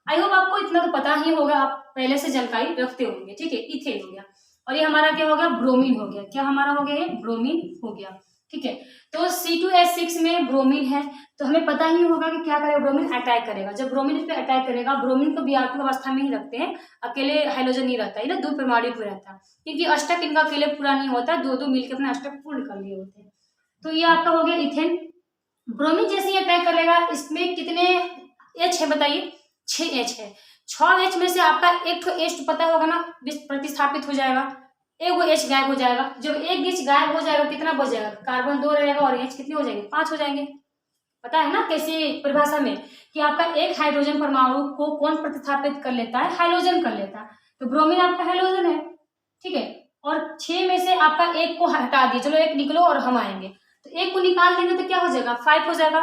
आई होप आपको इतना तो पता ही होगा, आप पहले से जानकारी रखते होंगे, ठीक है। इथेन हो गया। और ये हमारा क्या हो गया? ब्रोमीन हो गया। क्या हमारा हो गया? ये ब्रोमीन हो गया, ठीक है। तो C2H6 में ब्रोमीन है, तो हमें पता ही होगा कि क्या करेगा, ब्रोमीन अटैक करेगा। जब ब्रोमीन इस पे अटैक करेगा, ब्रोमीन को व्यापक अवस्था में ही रखते हैं, अकेले हाइड्रोजन नहीं रहता है ना, 2 परमाणु पे रहता है, क्योंकि अष्टक इनका अकेले पूरा नहीं होता, 2-2 मिलकर अपना अष्टक पूर्ण कर लिए होते हैं। तो ये आपका हो गया इथेन। ब्रोमीन जैसे ही अटैक कर लेगा, इसमें कितने H है बताइए, 6 H है। 6 H में से आपका एक H तो पता होगा ना, प्रतिस्थापित हो जाएगा, एक वो H गायब हो जाएगा। जब एक H गायब हो जाएगा, कितना बच जाएगा, कार्बन 2 रहेगा और H कितने हो जाएंगे, 5 हो जाएंगे। पता है ना कैसी परिभाषा में, कि आपका एक हाइड्रोजन परमाणु को कौन प्रतिस्थापित कर लेता है, हाइड्रोजन कर लेता है। तो ब्रोमीन आपका हाइड्रोजन है, ठीक है। और 6 में से आपका एक को हटा दिए, चलो एक निकलो और हम आएंगे, तो एक को निकाल देंगे तो क्या हो जाएगा, 5 हो जाएगा।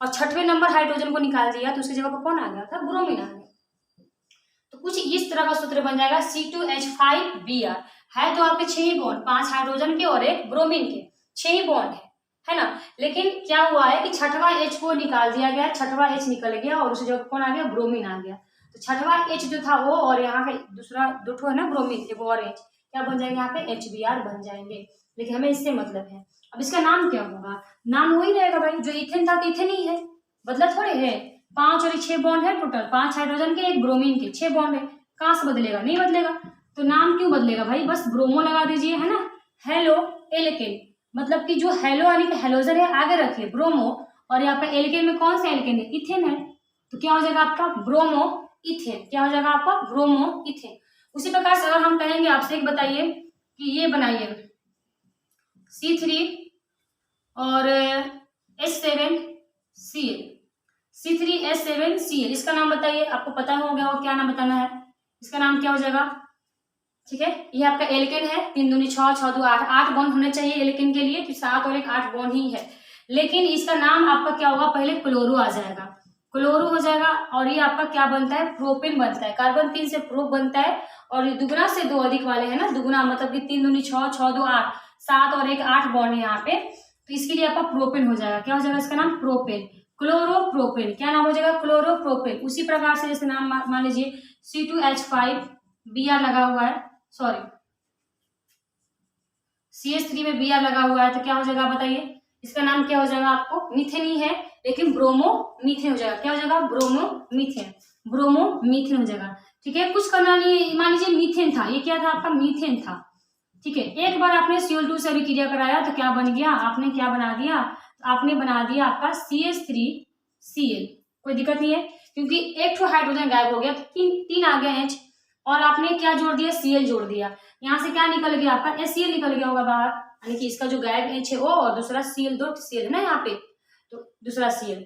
और 6वें नंबर हाइड्रोजन को निकाल दिया तो उसकी जगह पर कौन आ गया था, ब्रोमीन आ गया। तो कुछ इस तरह का सूत्र बन जाएगा C2H5Br। है तो आपके 6 ही बॉन्ड, 5 हाइड्रोजन के और एक ब्रोमीन के, 6 ही बॉन्ड है ना। लेकिन क्या हुआ है कि 6वां H को निकाल दिया गया, 6वां H निकल गया और उसकी जगह कौन आ गया, ब्रोमीन आ गया। तो 6वां H जो था वो, और यहाँ पे दूसरा 2 है ना ब्रोमीन, एक और H, क्या बन जाएंगे यहाँ पे, HBr बन जाएंगे। लेकिन हमें इससे मतलब है। अब इसका नाम क्या होगा, नाम वही रहेगा भाई, जो इथेन था तो इथेन ही है, बदला थोड़े है। 5 और 6 बॉन्ड है टोटल, 5 हाइड्रोजन के, एक ब्रोमीन के, 6 बॉन्ड है। कहाँ से बदलेगा, नहीं बदलेगा। तो नाम क्यों बदलेगा भाई, बस ब्रोमो लगा दीजिए, है ना। हेलो एल्केन, मतलब कि जो हेलो यानी कि हेलोजन है आगे रखिए ब्रोमो, और यहाँ पे एल्केन में कौन सा एल्केन है, इथेन है। तो क्या हो जाएगा आपका ब्रोमो इथेन, क्या हो जाएगा आपका ब्रोमो इथेन। उसी प्रकार से अगर हम कहेंगे आपसे, एक बताइए कि ये बनाइए C3 और H7Cl, C3H7Cl, इसका नाम बताइए, आपको पता हो गया वो क्या नाम बताना है, इसका नाम क्या हो जाएगा, ठीक है। ये आपका एल्केन है, 3 दूनी 6, 6 2 8, 8 बॉन्ड होने चाहिए एल्केन के लिए, तो 7 और 1 8 बॉन्ड ही है। लेकिन इसका नाम आपका क्या होगा, पहले क्लोरो आ जाएगा, क्लोरो हो जाएगा, और ये आपका क्या बनता है, प्रोपेन बनता है। कार्बन 3 से प्रोप बनता है, और ये दुगुना से 2 अधिक वाले है ना, दुगुना मतलब कि 3 दूनी 6, 6 2 8, 7 और 1 8 बॉन्ड है यहाँ पे, तो इसके लिए आपका प्रोपेन हो जाएगा। क्या हो जाएगा इसका नाम, प्रोपेन, क्लोरोप्रोपेन। क्या नाम हो जाएगा, क्लोरोप्रोपेन। उसी प्रकार से जैसे नाम मान लीजिए C2H5Br लगा हुआ है, सॉरी CH3 में Br लगा हुआ है, तो क्या हो जाएगा बताइए, इसका नाम क्या हो जाएगा, आपको मीथेन ही है, लेकिन ब्रोमो मीथेन हो जाएगा। क्या हो जाएगा, ब्रोमो मीथेन, ब्रोमो मीथेन हो जाएगा, ठीक है। कुछ करना नहीं, मान लीजिए मीथेन था, ये क्या था आपका, मीथेन था, ठीक है। एक बार आपने Cl2 से अभिक्रिया कराया तो क्या बन गया, आपने क्या बना दिया, आपने बना दिया आपका CH3Cl। कोई दिक्कत नहीं है, क्योंकि एक तो हाइड्रोजन गायब हो गया, तो 3 आ गया H, और आपने क्या जोड़ दिया, Cl जोड़ दिया। यहाँ से क्या निकल गया आपका, HCl निकल गया होगा बाहर, यानी कि इसका जो गायब H है वो, और दूसरा Cl, 2 Cl है ना यहाँ पे, तो दूसरा Cl,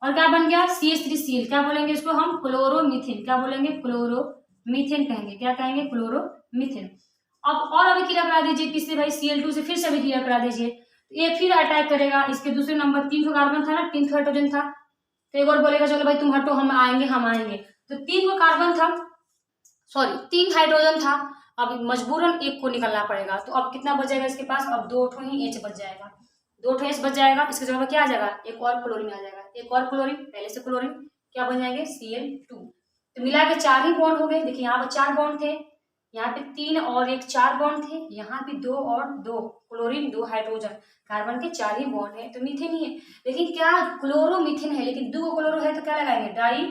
और क्या बन गया CH3Cl। क्या बोलेंगे इसको हम, क्लोरोमीथेन। क्या बोलेंगे, क्लोरोमीथेन कहेंगे। क्या कहेंगे, क्लोरोमीथेन। अब और अभिक्रिया करा दीजिए किससे भाई, Cl2 से फिर से अभिक्रिया करा दीजिए, तो ये फिर अटैक करेगा। इसके दूसरे नंबर 3 कार्बन था ना, 3 हाइड्रोजन था, तो एक और बोलेगा चलो भाई तुम हटो, हम आएंगे। तो 3 कार्बन था, सॉरी 3 हाइड्रोजन था, अब मजबूरन एक को निकलना पड़ेगा। तो अब कितना बच जाएगा इसके पास, अब 2 ही H बच जाएगा, 2 H बच जाएगा। इसके जगह क्या आ जाएगा, एक और क्लोरीन आ जाएगा, एक और क्लोरीन, पहले से क्लोरीन, क्या बन जाएंगे, Cl2। तो मिला के 4 ही बॉन्ड हो गए। देखिए यहाँ पर 4 बॉन्ड थे, यहाँ पे 3 और 1 4 बॉन्ड थे, यहाँ पे 2 और 2 क्लोरीन, 2 हाइड्रोजन, कार्बन के 4 ही बॉन्ड है, तो मीथेन ही है। लेकिन क्या क्लोरोमीथेन है, लेकिन 2 क्लोरो है, तो क्या लगाएंगे, डाई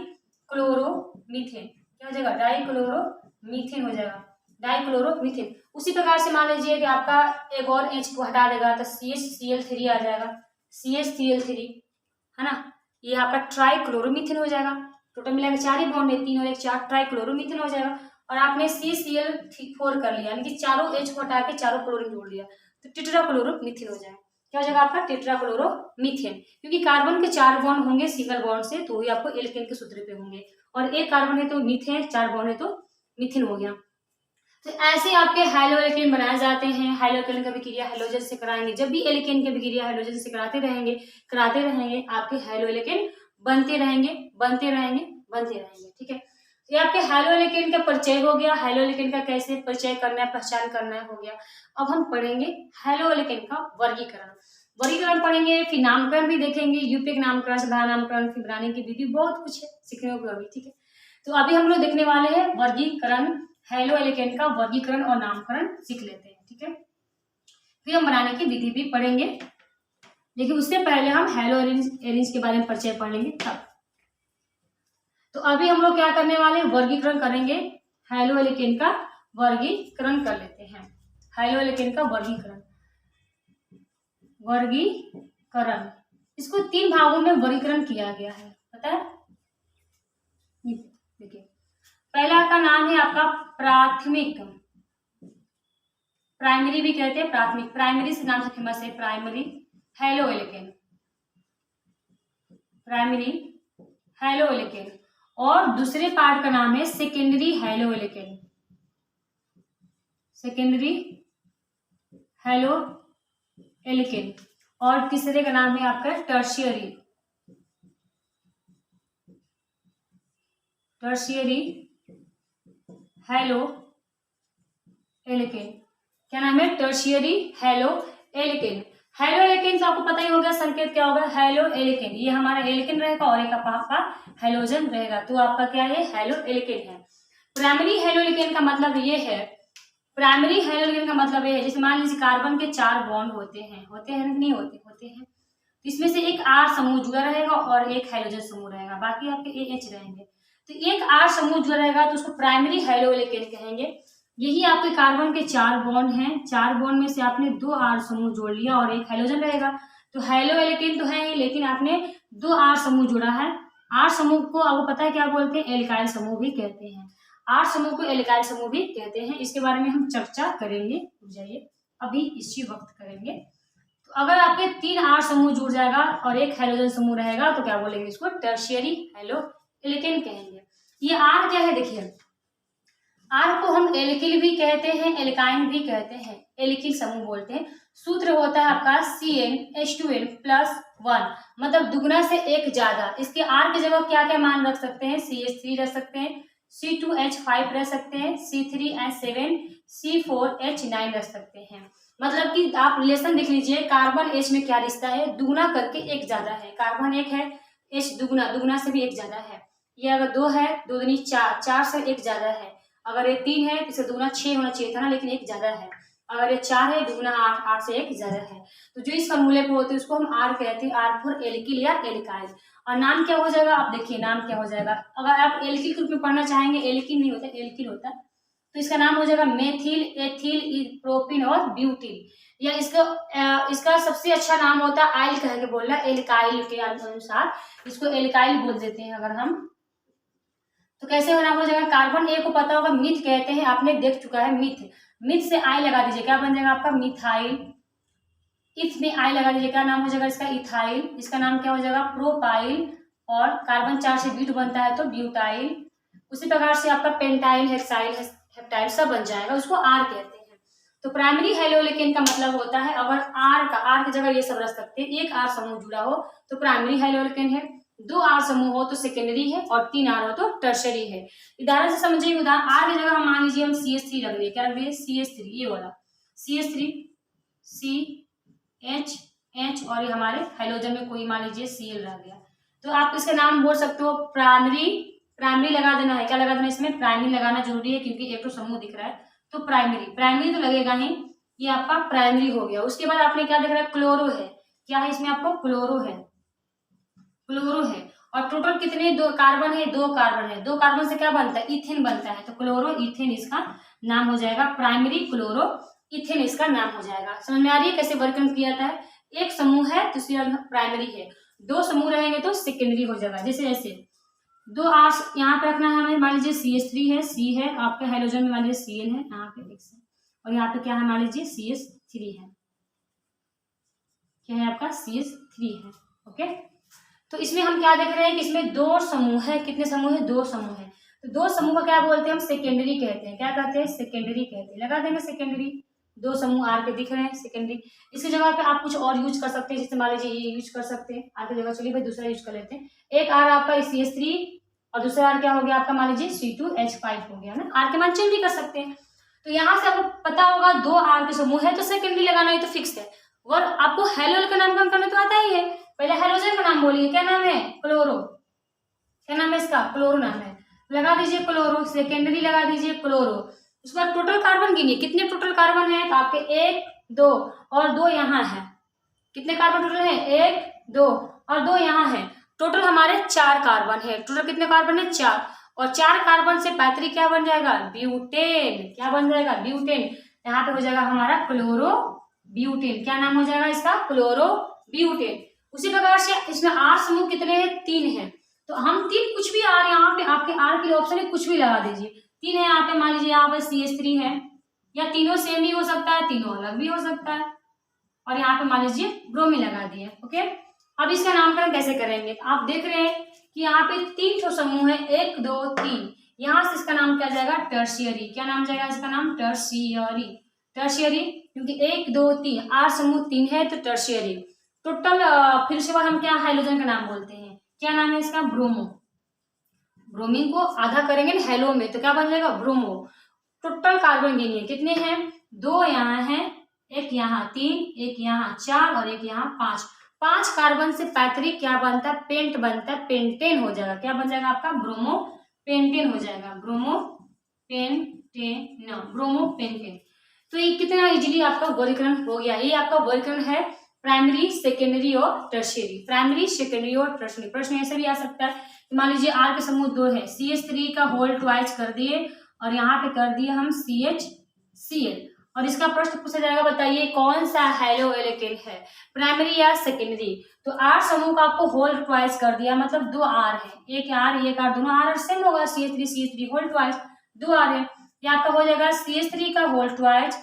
क्लोरोमीथेन। क्या हो जाएगा, डाई क्लोरोमीथेन हो जाएगा, डाई क्लोरोमीथेन। उसी प्रकार से मान लीजिए कि आपका एक और H को हटा देगा तो CHCl3 आ जाएगा, CHCl3 है ना, ये आपका ट्राई क्लोरोमीथेन हो जाएगा। टोटल मिला के 4 ही बॉन्ड है, 3 और 1 4, ट्राई क्लोरोमीथेन हो जाएगा। और आपने CCl4 कर लिया, यानी कि चारों H को हटा के चारों क्लोरीन जोड़ लिया, तो टेट्राक्लोरोमीथेन हो जाएगा। क्या हो जाएगा आपका, टेट्राक्लोरोमीथेन। क्योंकि कार्बन के 4 बॉन्ड होंगे सिंगल बॉन्ड से, तो वही आपको एल्केन के सूत्र पे होंगे, और एक कार्बन है तो मीथेन, 4 बॉन्ड है तो मीथेन हो गया। तो ऐसे आपके हाइलो एल्केन बनाए जाते हैं। हाइलो एल्केन का विक्रिया हाइड्रोजन से कराएंगे, जब भी एल्केन की विक्रिया हाइड्रोजन से कराते रहेंगे आपके हाइलो एल्केन बनते रहेंगे, ठीक है। ये आपके हाइलो एल्केन का परिचय हो गया, हाइलो एल्केन का कैसे परिचय करना है, पहचान करना है हो गया। अब हम पढ़ेंगे हाइलो एल्केन का वर्गीकरण पढ़ेंगे, फिर नामकरण भी देखेंगे, यूपीएक नामकरण, साधारण नामकरण, फिर बनाने की विधि, बहुत कुछ है सीखने को अभी, ठीक है। तो अभी हम लोग देखने वाले हैं वर्गीकरण, हाइलो एल्केन का वर्गीकरण और नामकरण सीख लेते हैं, ठीक है। फिर हम बनाने की विधि भी पढ़ेंगे, लेकिन उससे पहले हम हैलो एरेंज के बारे में परिचय पढ़ लेंगे तब। तो अभी हम लोग क्या करने वाले हैं, वर्गीकरण करेंगे। हैलो एल्केन का वर्गीकरण कर लेते हैं। हैलो एल्केन का वर्गीकरण इसको 3 भागों में वर्गीकरण किया गया है, पता है। देखिए, पहला का नाम है आपका प्राथमिक, प्राइमरी भी कहते हैं, प्राथमिक, प्राइमरी से नाम से फेमस है, primary haloalkane, primary haloalkane. और दूसरे पार्ट का नाम है secondary haloalkane, secondary haloalkane. और तीसरे का नाम है आपका टर्शियरी, टर्शियरी हैलो एल्केन। क्या नाम है, tertiary haloalkane. Haloalkane तो आपको पता ही होगा, संकेत क्या होगा, हैलो एल्केन। ये हमारा एल्केन रहेगा और एक आपका हैलोजन रहेगा, तो आपका क्या है, हैलो एल्केन है। प्राइमरी हैलो एल्केन का मतलब ये है, प्राइमरी हैलो एल्केन का मतलब ये है, जैसे मान लीजिए कार्बन के 4 बॉन्ड होते हैं नहीं होते हैं, तो इसमें से एक R समूह जुड़ा रहेगा और एक हाइड्रोजन समूह रहेगा, बाकी आपके AH रहेंगे। तो एक R समूह जुड़ा रहेगा तो उसको प्राइमरी हैलो एल्केन कहेंगे। यही आपके कार्बन के 4 बॉन्ड हैं, 4 बॉन्ड में से आपने 2 R समूह जोड़ लिया और एक हाइड्रोजन रहेगा, तो हैलो एल्केन तो है ही, लेकिन आपने 2 R समूह जोड़ा है। R समूह को आपको पता है क्या बोलते हैं, एल्काइल समूह भी कहते हैं। R समूह को एल्काइल समूह भी कहते हैं। इसके बारे में हम चर्चा करेंगे, जाइए अभी इसी वक्त करेंगे। तो अगर आपके 3 R समूह जुड़ जाएगा और एक हाइड्रोजन समूह रहेगा तो क्या बोलेंगे, इसको टर्शियरी हैलो एल्केन कहेंगे। ये R क्या है, देखिए R को हम एल्किल भी कहते हैं, एल्काइन भी कहते हैं, एल्किल समूह बोलते हैं। सूत्र होता है आपका CnH2n+1, मतलब दुगना से एक ज्यादा। इसके R की जगह क्या क्या मान रख सकते हैं, CH3 रख सकते हैं, C2H5 रख सकते हैं, C3H7, C4H9 रख सकते हैं। मतलब कि आप रिलेशन देख लीजिए, कार्बन H में क्या रिश्ता है, दुगना करके एक ज्यादा है। कार्बन 1 है, H दुगना, दुगना से भी एक ज्यादा है। ये अगर 2 है, 2 दूनी 4, 4 से एक ज्यादा है। अगर ये 3 है, इसे दुगना 6 होना चाहिए था ना, लेकिन एक ज्यादा है। अगर ये 4 है, दुगना 8, 8 से एक ज्यादा है। तो जो इस फॉर्मूले पे होते हैं उसको हम R कहते हैं, R फॉर एल्किल या एल्काइल। और नाम क्या हो जाएगा, आप देखिए नाम क्या हो जाएगा। अगर आप एल्किल ग्रुप में पढ़ना चाहेंगे, एल्किन नहीं होता, एल्किल होता है, तो इसका नाम हो जाएगा मेथिल, एथिल, प्रोपिन और ब्यूटिल। या इसका सबसे अच्छा नाम होता है आइल कह के बोलना, एल्काइल के अनुसार इसको एल्काइल बोल देते हैं अगर हम। तो कैसे होना हो जाएगा, कार्बन A को पता होगा मिथ कहते हैं, आपने देख चुका है मिथ, मिथ से आई लगा दीजिए, क्या बन जाएगा आपका मिथाइल। इथ में आई लगा दीजिए, क्या नाम हो जाएगा इसका, इथाइल। इसका नाम क्या हो जाएगा, प्रोपाइल। और कार्बन 4 से ब्यूट बनता है तो ब्यूटाइल। उसी प्रकार से आपका पेंटाइल, हेक्साइल, हेप्टाइल सब बन जाएगा, उसको R कहते हैं। तो प्राइमरी हैलो एल्केन का मतलब होता है, अगर R की जगह ये सब रख सकते हैं, एक R समूह जुड़ा हो तो प्राइमरी हैलो एल्केन है, 2 R समूह हो तो सेकेंडरी है, और 3 R हो तो टर्शरी है। उदाहरण से समझिए, उदाहरण R की जगह हम मान लीजिए हम CH3 रख दिए, क्या रख दिए, CH3, ये वाला CH3, CH और ये हमारे हाइड्रोजन में कोई मान लीजिए Cl रह गया, तो आप इसका नाम बोल सकते हो प्राइमरी लगा देना है। क्या लगा देना, इसमें प्राइमरी लगाना जरूरी है क्योंकि एक तो समूह दिख रहा है, तो प्राइमरी तो लगेगा ही, ये आपका प्राइमरी हो गया। उसके बाद आपने क्या दिख रहा है, क्लोरो है, क्या है इसमें आपको, क्लोरो है। और टोटल कितने, 2 कार्बन है, 2 कार्बन है, 2 कार्बन से क्या बनता है, इथेन बनता है, तो क्लोरो इथेन इसका नाम हो जाएगा, प्राइमरी क्लोरो इथेन इसका नाम हो जाएगा। समझ में आ रही है कैसे वर्गीकरण किया जाता है। एक समूह है तो इसकी प्राइमरी है, 2 समूह रहेंगे तो सेकेंडरी हो जाएगा। जैसे ऐसे 2 R यहाँ पे रखना है हमें, मान लीजिए CH3 है, C है, आपके हाइड्रोजन में मान लीजिए Cl है, यहाँ पे X है, और यहाँ पे क्या है, मान लीजिए CH3 है, क्या है आपका CH3 है। ओके, तो इसमें हम क्या देख रहे हैं कि इसमें 2 समूह है, कितने समूह है, 2 समूह है। तो 2 समूह को क्या बोलते हैं हम, सेकेंडरी कहते हैं। क्या कहते हैं, सेकेंडरी कहते हैं। लगा देंगे सेकेंडरी, 2 समूह R के दिख रहे हैं, सेकेंडरी। इसकी जगह पे आप कुछ और यूज कर सकते हैं, जैसे मान लीजिए ये यूज कर सकते हैं R की जगह, चलिए भाई दूसरा यूज कर लेते हैं। एक R आपका CH3 और दूसरा R क्या हो गया आपका, मान लीजिए C2H5 हो गया ना, R के मान चेंज भी कर सकते हैं। तो यहाँ से आपको पता होगा 2 R के समूह है तो सेकेंडरी लगाना ही तो फिक्स है। और आपको हैलो का नामकरण करना तो आता ही है, पहले हाइड्रोजन का नाम बोलिए, क्या नाम है, क्लोरो, क्या नाम है इसका, क्लोरो नाम है, लगा दीजिए क्लोरो, सेकेंडरी लगा दीजिए क्लोरो। उसके बाद टोटल कार्बन गिनिए, कितने टोटल कार्बन है, तो आपके 1, 2 और 2 यहाँ है, कितने कार्बन टोटल है? 1 2 और 2 यहाँ है। टोटल हमारे 4 कार्बन है। टोटल कितने कार्बन है? 4। और 4 कार्बन से पैतृक क्या बन जाएगा? ब्यूटेन। क्या बन जाएगा? ब्यूटेन। यहाँ पे हो जाएगा हमारा क्लोरो ब्यूटेन। क्या नाम हो जाएगा इसका? Chloro butane. उसी प्रकार से इसमें आर समूह कितने हैं? 3 है। तो हम 3 कुछ भी आर यहाँ पे आपके आर के लिए ऑप्शन है, कुछ भी लगा दीजिए। 3 है यहाँ पे, मान लीजिए यहाँ पे CH3 है, या तीनों सेम ही हो सकता है, तीनों अलग भी हो सकता है। और यहाँ पे मान लीजिए ब्रोमीन लगा दिए। ओके, अब इसका नामकरण कैसे करेंगे? आप देख रहे हैं कि यहाँ पे 3 ठो समूह है, 1 2 3। यहाँ से इसका नाम क्या जाएगा? टर्शियरी। क्या नाम जाएगा इसका? नाम टर्शियरी। टर्शियरी क्योंकि 1 2 3 आर समूह 3 है तो टर्शियरी। टोटल फिर उसके बाद हम क्या हाइड्रोजन का नाम बोलते हैं? क्या नाम है इसका? ब्रोमो। ब्रोमीन को आधा करेंगे ना हेलो में तो क्या बन जाएगा? ब्रोमो। टोटल कार्बन गिनिए कितने हैं? 2 यहाँ है, 1 यहाँ 3, 1 यहाँ 4 और 1 यहाँ 5। 5 कार्बन से पैतृक क्या बनता है? पेंट बनता है, पेंटेन हो जाएगा। क्या बन जाएगा आपका? ब्रोमो पेंटेन हो जाएगा। Bromo pentane, bromo pentane. तो ये कितना इजीली आपका वर्गीकरण हो गया। ये आपका वर्गीकरण है प्राइमरी, सेकेंडरी और टर्शियरी। प्राइमरी, सेकेंडरी और टर्शियरी। प्रश्न ऐसे भी आ सकता है, मान लीजिए आर के समूह 2 है, CH3 का होल ट्वाइस कर दिए और यहाँ पे कर दिए हम CHCl और इसका प्रश्न पूछा जाएगा, बताइए कौन सा हेलो एल्केन है, प्राइमरी या सेकेंडरी? तो आर समूह का आपको होल ट्वाइस कर दिया, मतलब 2 आर है, एक आर दोनों आर सेम होगा, CH3 होल ट्वाइस 2 आर है। ये आपका हो जाएगा CH3 का होल ट्वाइस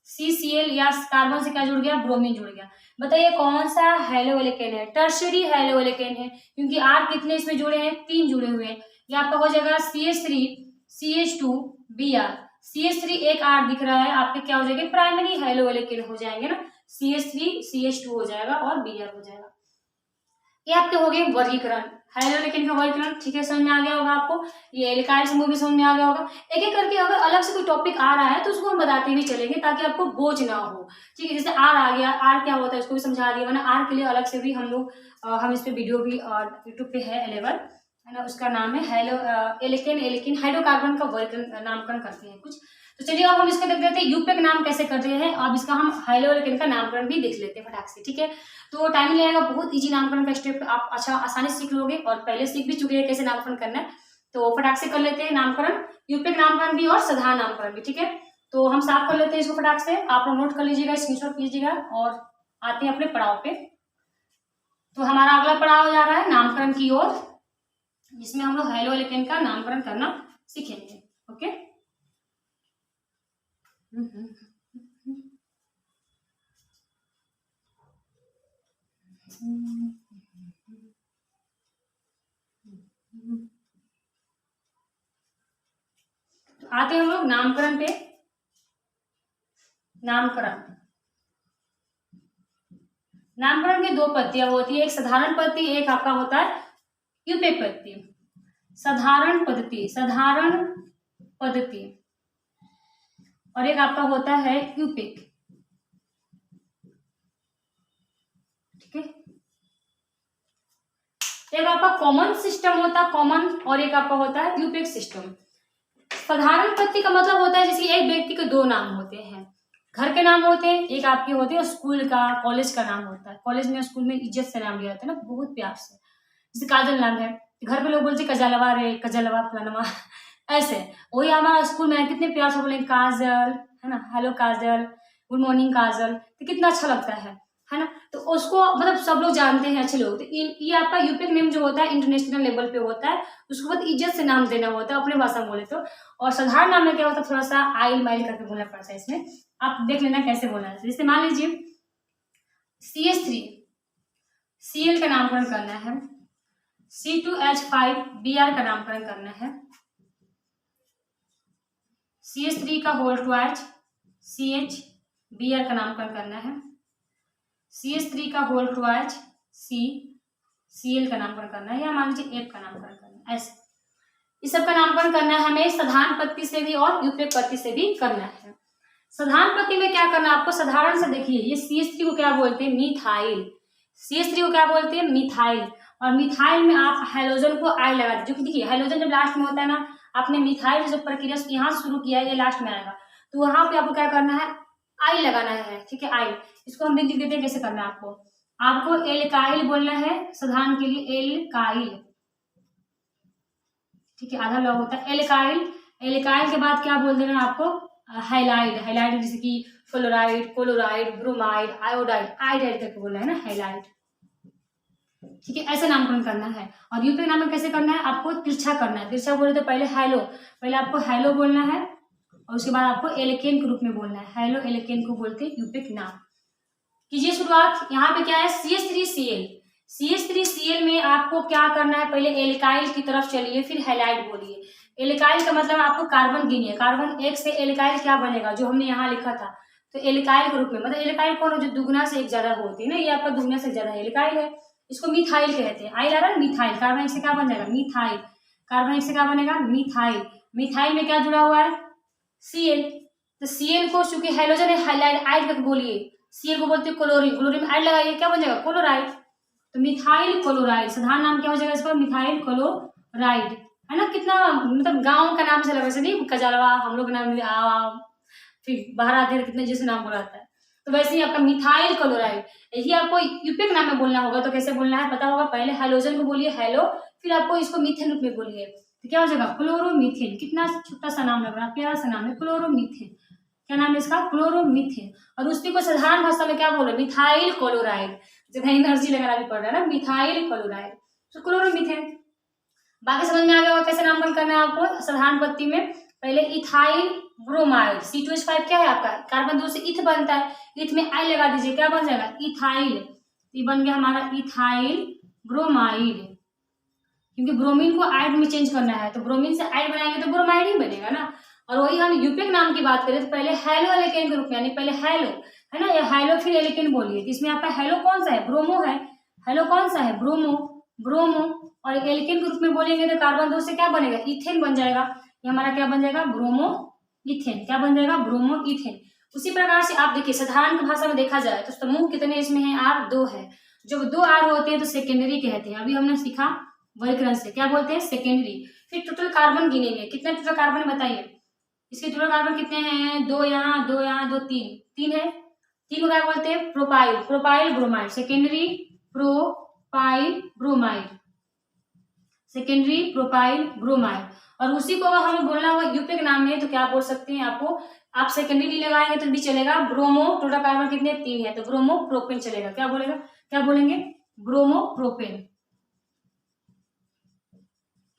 CCl या कार्बन से क्या जुड़ गया? ब्रोमीन जुड़ गया। बताइए कौन सा हेलो एल्केन है? टर्शियरी हेलो एल्केन है, क्योंकि आर कितने इसमें जुड़े हैं? 3 जुड़े हुए हैं। ये आपका हो जाएगा CH3 CH2 Br। CH3 एक आर दिख रहा है आपके, क्या हो जाएगा? प्राइमरी हेलो एल्केन हो जाएंगे ना, CH3 CH2 हो जाएगा और Br हो जाएगा। ये आपके हो गए वर्गीकरण, हेलो एल्केन का वर्गीकरण। ठीक है, समझ में आ गया होगा आपको। ये एल्काइल समूह भी समझ में आ गया होगा। एक एक करके अगर अलग से कोई टॉपिक आ रहा है तो उसको हम बताते भी चलेंगे ताकि आपको बोझ ना हो। ठीक है, जैसे आर आ गया, आर क्या होता है उसको भी समझा दिया मैंने। आर के लिए अलग से भी हम इस पे वीडियो भी यूट्यूब पे है अवेलेबल, है ना। उसका नाम है हेलो एल्केन हाइड्रोकार्बन का वर्गीकरण, नामकरण करते हैं कुछ। तो चलिए अब हम इसका देख लेते हैं यूपेक नाम कैसे करते हैं। अब इसका हम हेलो एल्केन का नामकरण भी देख लेते हैं फटाक से। ठीक है, तो टाइम लगेगा, बहुत इजी नामकरण का स्टेप आप आसानी से सीख लोगे और पहले सीख भी चुके हैं कैसे नामकरण करना है। तो फटाक से कर लेते हैं नामकरण, यूपेक नामकरण भी और साधारण नामकरण भी। ठीक है, तो हम साफ कर लेते हैं इसको फटाक से। आप लोग नोट कर लीजिएगा, स्क्रीनशॉट लीजिएगा और आते हैं अपने पड़ाव पे। तो हमारा अगला पड़ाव जा रहा है नामकरण की ओर, जिसमें हम लोग हेलो एल्केन का नामकरण करना सीखेंगे। ओके, तो आते हैं हम लोग नामकरण पे। नामकरण की 2 पत्तियां होती है, एक साधारण पत्ती, एक आपका होता है यूपेक पत्ती। साधारण पद्धति और एक आपका होता है यूपेक। ठीक है, एक आपका कॉमन सिस्टम होता है, कॉमन, और एक आपका होता है यूपेक सिस्टम। साधारण पत्ती का मतलब होता है जैसे एक व्यक्ति के 2 नाम होते हैं, घर के नाम होते हैं, एक आपके होते हैं स्कूल का, कॉलेज का नाम होता है। कॉलेज में स्कूल में इज्जत से नाम लिया जाता है ना, बहुत प्यार से। जैसे काजल नाम है, घर पे लोग बोलते कजलवा रे, कजलवा फलानवा, ऐसे। वही हमारा स्कूल में कितने प्यार से बोलेंगे काजल, है ना, हेलो काजल, गुड मॉर्निंग काजल, तो कितना अच्छा लगता है ना। तो उसको मतलब सब लोग जानते हैं, अच्छे लोग। तो ये आपका यूपेक नेम जो होता है इंटरनेशनल लेवल पे होता है, उसको बहुत इज्जत से नाम देना होता है अपने भाषा में बोले तो। और साधारण नाम में क्या होता है, थोड़ा सा आइल माइल करके बोलना पड़ता है। इसमें आप देख लेना कैसे बोलना है। जैसे मान लीजिए CH3 Cl का नामकरण करना है, C2H5 Br का नामकरण करना है, CH3 का होल ट्वाइस CH Br का नामकरण करना है, CH3 का होल ट्वाइस Cl का नामकरण करना है, या मान लीजिए F का नामकरण करना है। ऐसे इस सब का नामकरण करना है हमें साधारण पत्ती से भी और यूपेक पत्ती से भी करना है। साधारण पत्ती में क्या करना है आपको, साधारण से देखिए, ये CH3 को क्या बोलते हैं, मिथाइल। CH3 को क्या बोलते हैं, मिथाइल। और मिथाइल में आप हाइड्रोजन को आई लगा दीजिए, क्योंकि देखिए हाइड्रोजन जब लास्ट में होता है ना, आपने मिथाइल जो प्रक्रिया यहाँ से शुरू किया है, ये लास्ट में आएगा, तो वहां पे आपको क्या करना है, आई लगाना है। ठीक है, आई, इसको हम भी लिख देते हैं, कैसे करना है आपको। आपको एल्काइल बोलना है साधारण के लिए, एल्काइल, ठीक है, आधा लॉग होता है एल्काइल। एल्काइल के बाद क्या बोल देना है आपको, हाइलाइड। हाइलाइड जैसे कि fluoride, chloride, bromide, iodide, iodide करके बोलना है ना, हाइलाइड, ठीक है, ऐसे नामकरण करना है। और यूपिक नामकरण कैसे करना है, आपको तिरछा करना है। तिरछा बोले तो पहले हेलो, पहले आपको हेलो बोलना है और उसके बाद आपको एल्केन के रूप में बोलना है। हेलो एल्केन को बोलते हैं यूपिक नाम। कीजिए शुरुआत। यहाँ पे क्या है, CH3Cl। CH3Cl में आपको क्या करना है, पहले एल्काइल की तरफ चलिए, फिर हैलाइड बोलिए। एल्काइल का मतलब आपको कार्बन गिनिए, कार्बन एक से एल्काइल क्या बनेगा, जो हमने यहाँ लिखा था। तो एल्काइल के रूप में, मतलब एल्काइल कौन है, जो दुगना से एक ज्यादा होती है ना, ये आपका दुगना से ज्यादा एल्काइल है। इसको मिथाइल कहते हैं। आइल आ रहा है, मिथाइल, कार्बन एक से क्या बन जाएगा, मिथाइल। कार्बन एक से क्या बनेगा, मिथाइल। मिथाइल में क्या जुड़ा हुआ है, Cl। तो Cl को चूंकि हाइड्रोजन है, हाइलाइड आइड करके बोलिए। Cl को बोलते हैं क्लोरीन, क्लोरीन में आइड लगाइए, क्या बन जाएगा, क्लोराइड। तो मिथाइल क्लोराइड, साधारण नाम क्या हो जाएगा इसका, मिथाइल क्लोराइड, है ना। कितना मतलब गांव का नाम से लगा, वैसे नहीं कजालवा हम लोग नाम, फिर बाहर आते हैं कितने जैसे नाम बुलाता है, तो वैसे ही आपका मिथाइल क्लोराइड। यही आपको यूपिक नाम में बोलना होगा, तो कैसे बोलना है पता होगा। पहले हाइड्रोजन को बोलिए हेलो, फिर आपको इसको मीथेन रूप में बोलिए, तो क्या हो जाएगा, क्लोरोमीथेन। कितना छोटा सा नाम लग रहा है, प्यारा सा नाम है, क्लोरोमीथेन। क्या नाम है इसका, क्लोरोमीथेन। और उसी को साधारण भाषा में क्या बोले, मिथाइल क्लोराइड। जब एनर्जी लगाना भी पड़ रहा है ना, मिथाइल क्लोराइड, तो क्लोरोमीथेन। बाकी समझ में आ गया होगा कैसे नामकरण करना है आपको। साधारण पत्ती में पहले इथाइल ब्रोमाइड, C2H5 क्या है आपका, कार्बन 2 से इथ बनता है, इथ में आई लगा दीजिए, क्या बन जाएगा, इथाइल। ये बन गया हमारा इथाइल ब्रोमाइड, क्योंकि ब्रोमीन को आइड में चेंज करना है, तो ब्रोमीन से आइड बनाएंगे तो ब्रोमाइड ही बनेगा ना। और वही हम यूपिक नाम की बात करें तो पहले हेलो एल्केन के रूप में, यानी पहले हेलो है ना, या हेलो फिर एल्केन बोलिए। तो इसमें आपका हेलो कौन सा है, ब्रोमो है। हेलो कौन सा है, ब्रोमो, ब्रोमो। और एल्केन के रूप में बोलेंगे तो कार्बन 2 से क्या बनेगा, इथेन बन जाएगा। ये हमारा क्या बन जाएगा, ब्रोमो इथेन। क्या बन जाएगा, ब्रोमो इथेन। उसी प्रकार से आप देखिए साधारण भाषा में देखा जाए तो समूह कितने इसमें है, R 2 है। जब 2 R होते हैं तो सेकेंडरी कहते हैं, अभी हमने सीखा वर्गीकरण से, क्या बोलते हैं, सेकेंडरी। फिर टोटल कार्बन गिनेंगे, कितने टोटल कार्बन है बताइए। इसके टोटल कार्बन कितने हैं, 2 यहाँ, 2 यहाँ, 2 3 है। 3 को क्या बोलते हैं, propyl, propyl bromide, secondary propyl bromide, secondary propyl bromide. और उसी को अगर हमें बोलना होगा यूपिक नाम में तो क्या बोल सकते हैं आपको, आप सेकेंडरी लगाएंगे तो भी चलेगा। ब्रोमो, टोटल कार्बन कितने, 3 है, तो ब्रोमो प्रोपेन चलेगा। क्या बोलेगा, क्या बोलेंगे, bromo propane,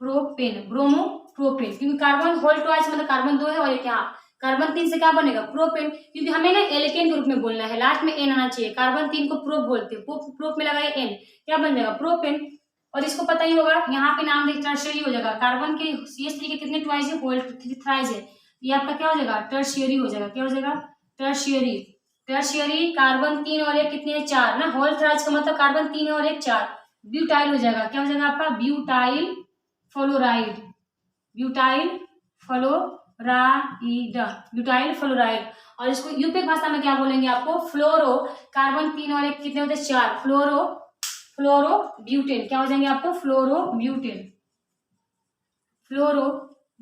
propane, bromo propane. क्योंकि कार्बन होल ट्वाइस मतलब कार्बन 2 है और एक यहाँ कार्बन 3 से क्या बनेगा, प्रोपेन। क्योंकि हमें ना एल्केन के रूप में बोलना है, लास्ट में एन आना चाहिए। कार्बन 3 को प्रोप बोलते हैं, प्रोप में लगाए एन, क्या बन जाएगा, प्रोपेन। और इसको पता ही होगा, यहाँ पे नाम देख टर्शियरी हो जाएगा। कार्बन के CH3 के कितने ट्वाइस है, होल थ्राइस है, ये आपका क्या हो जाएगा, टर्शियरी हो जाएगा। क्या हो जाएगा, टर्शियरी। टर्शियरी कार्बन 3 और 1 कितने हैं, 4 ना, होल थ्राइस का मतलब कार्बन 3 और 1 4, ब्यूटाइल हो जाएगा। क्या हो जाएगा आपका, butyl fluoride, butyl fluoride, butyl fluoride. और इसको यूपिक भाषा में क्या बोलेंगे आपको, फ्लोरो। कार्बन 3 और 1 कितने होते हैं, 4, फ्लोरो, फ्लोरो ब्यूटेन। क्या हो जाएंगे आपको, फ्लोरो ब्यूटेन, फ्लोरो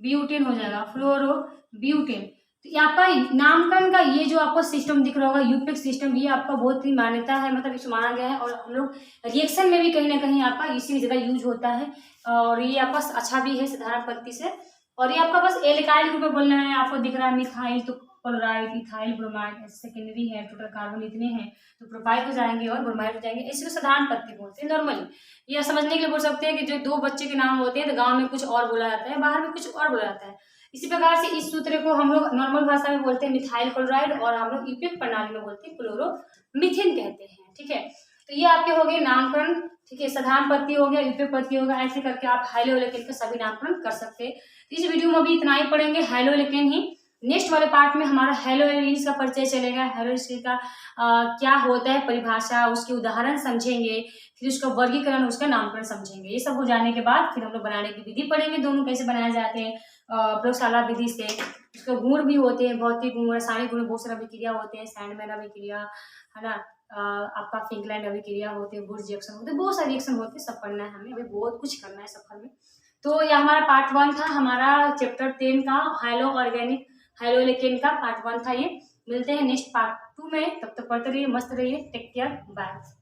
ब्यूटेन हो जाएगा, फ्लोरो ब्यूटेन। तो आपका नामकरण का ये जो आपको सिस्टम दिख रहा होगा, यूपिक सिस्टम, ये आपका बहुत ही मान्यता है, मतलब इसे माना गया है। और हम लोग रिएक्शन में भी कहीं ना कहीं आपका इसी जगह यूज होता है। और ये आपका अच्छा भी है साधारण पत्ती से। और ये आपका बस एल्काइल ग्रुप में बोलना है, आपको दिख रहा है मिथाइल, तो क्लोराइड, इथाइल ब्रोमाइड, सेकेंडरी है, टोटल कार्बन इतने हैं, तो प्रोपाइल हो जाएंगे और ब्रोमाइड हो जाएंगे। इसको साधारण पत्ती बोलते हैं नॉर्मली। ये समझने के लिए बोल सकते हैं कि जो 2 बच्चे के नाम होते हैं तो गांव में कुछ और बोला जाता है, बाहर में कुछ और बोला जाता है। इसी प्रकार से इस सूत्र को हम लोग नॉर्मल भाषा में बोलते हैं मिथाइल क्लोराइड, और हम लोग यूपिक प्रणाली में बोलते हैं क्लोरोमीथेन कहते हैं। ठीक है, तो ये आपके हो गए नामकरण। ठीक है, साधारण पत्ती हो गया, यूपिक पत्ती हो गया, ऐसे करके आप हाइलो एल्केन का सभी नामकरण कर सकते हैं। इस वीडियो में अभी इतना ही पढ़ेंगे, हाइलो एल्केन ही। नेक्स्ट वाले पार्ट में हमारा हाइलो एल्केन का परिचय चलेगा, हाइलो एल्केन का क्या होता है, परिभाषा, उसके उदाहरण समझेंगे, फिर उसका वर्गीकरण, उसका नामकरण समझेंगे। ये सब हो जाने के बाद फिर हम लोग बनाने की विधि पढ़ेंगे, दोनों कैसे बनाए जाते हैं प्रयोगशाला विधि से। उसके गुण भी होते हैं, भौतिक गुण, रासायनिक गुण, बहुत सारा अभिक्रिया होते हैं, सैंडमैन अभिक्रिया है ना, आपका फिंकलैंड अभिक्रिया होते हैं, बुर्ज रिएक्शन होते हैं, बहुत सारे रिएक्शन होते हैं, सब पढ़ना है हमें, अभी बहुत कुछ करना है सफर में। तो यह हमारा पार्ट 1 था, हमारा चैप्टर 10 का हाइलो ऑर्गेनिक, हाइलो एल्केन का पार्ट 1 था ये। मिलते हैं नेक्स्ट पार्ट 2 में। तब तक पढ़ते रहिए, मस्त रहिए। Take care, bye.